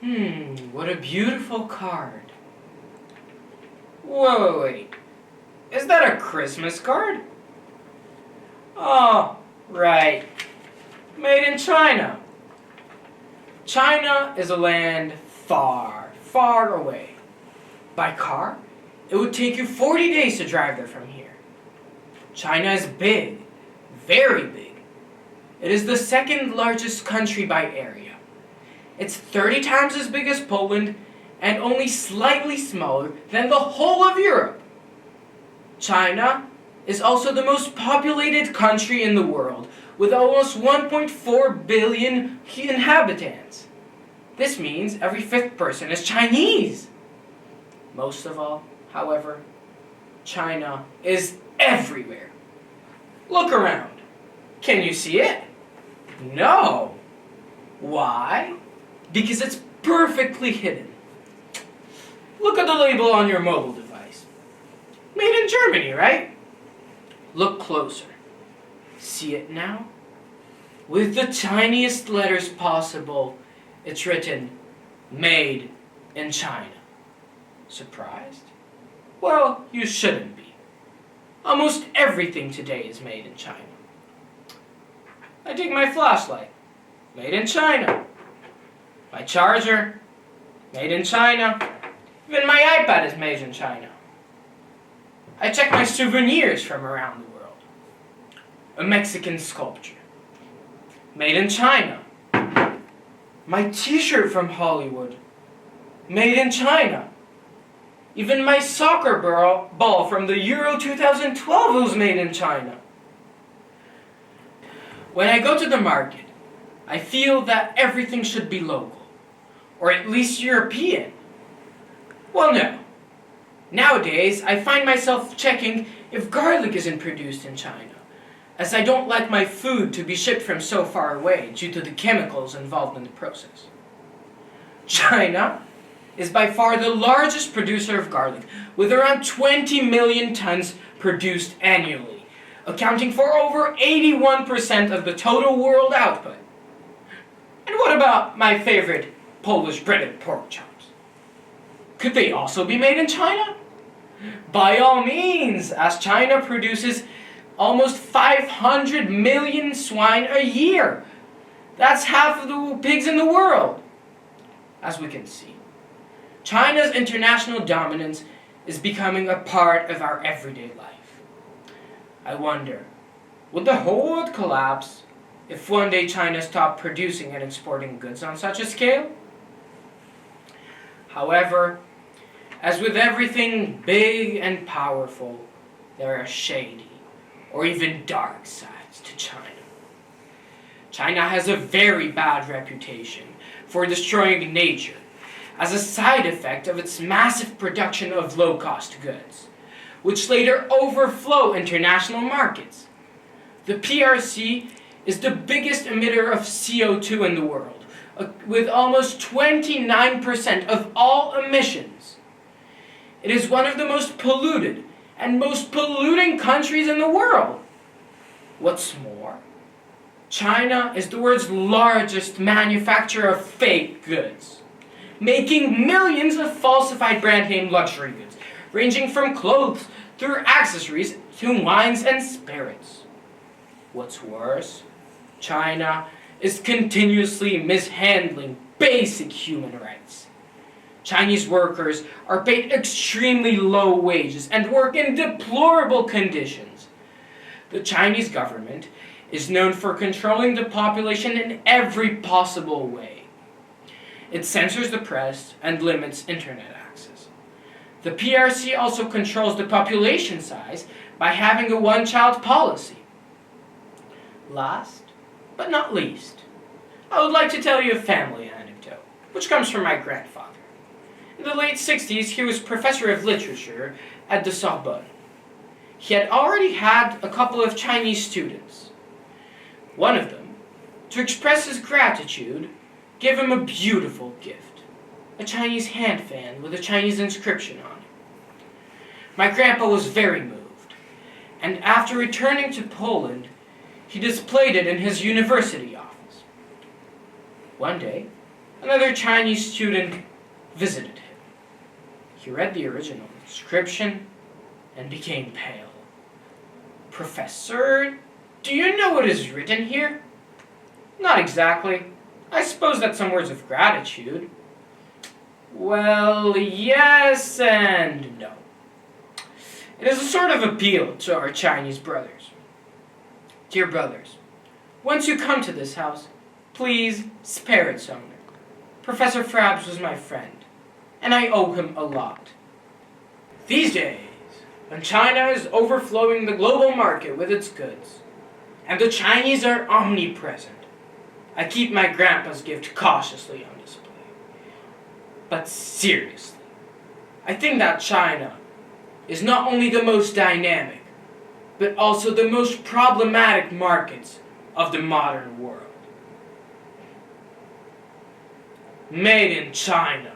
What a beautiful card. Wait. Is that a Christmas card? Oh, right. Made in China. China is a land far, far away. By car, it would take you 40 days to drive there from here. China is big, very big. It is the second largest country by area. It's 30 times as big as Poland and only slightly smaller than the whole of Europe. China is also the most populated country in the world, with almost 1.4 billion inhabitants. This means every fifth person is Chinese. Most of all, however, China is everywhere. Look around. Can you see it? No. Why? Because it's perfectly hidden. Look at the label on your mobile device. Made in Germany, right? Look closer. See it now? With the tiniest letters possible, it's written, Made in China. Surprised? Well, you shouldn't be. Almost everything today is made in China. I take my flashlight. Made in China. My charger. Made in China. Even my iPad is made in China. I check my souvenirs from around the world. A Mexican sculpture. Made in China. My t-shirt from Hollywood. Made in China. Even my soccer ball from the Euro 2012 was made in China. When I go to the market, I feel that everything should be local, or at least European. Well, no. Nowadays, I find myself checking if garlic isn't produced in China, as I don't like my food to be shipped from so far away due to the chemicals involved in the process. China is by far the largest producer of garlic, with around 20 million tons produced annually, accounting for over 81% of the total world output. And what about my favorite Polish breaded pork chops? Could they also be made in China? By all means, as China produces almost 500 million swine a year. That's half of the pigs in the world. As we can see, China's international dominance is becoming a part of our everyday life. I wonder, would the whole world collapse if one day China stopped producing and exporting goods on such a scale? However, as with everything big and powerful, there are shady or even dark sides to China. China has a very bad reputation for destroying nature as a side effect of its massive production of low-cost goods, which later overflow international markets. The PRC is the biggest emitter of CO2 in the world, with almost 29% of all emissions. It is one of the most polluted and most polluting countries in the world. What's more, China is the world's largest manufacturer of fake goods, making millions of falsified brand name luxury goods, ranging from clothes through accessories to wines and spirits. What's worse, China is continuously mishandling basic human rights. Chinese workers are paid extremely low wages and work in deplorable conditions. The Chinese government is known for controlling the population in every possible way. It censors the press and limits internet access. The PRC also controls the population size by having a one-child policy. Last, but not least, I would like to tell you a family anecdote, which comes from my grandfather. In the late 60s, he was professor of literature at the Sorbonne. He had already had a couple of Chinese students. One of them, to express his gratitude, gave him a beautiful gift, a Chinese hand fan with a Chinese inscription on it. My grandpa was very moved, and after returning to Poland, he displayed it in his university office. One day, another Chinese student visited him. He read the original inscription and became pale. "Professor, do you know what is written here?" "Not exactly. I suppose that's some words of gratitude." "Well, yes and no. It is a sort of appeal to our Chinese brothers. Dear brothers, once you come to this house, please spare its owner. Professor Frybes was my friend, and I owe him a lot. These days, when China is overflowing the global market with its goods, and the Chinese are omnipresent, I keep my grandpa's gift cautiously on display. But seriously, I think that China is not only the most dynamic, but also the most problematic markets of the modern world. Made in China.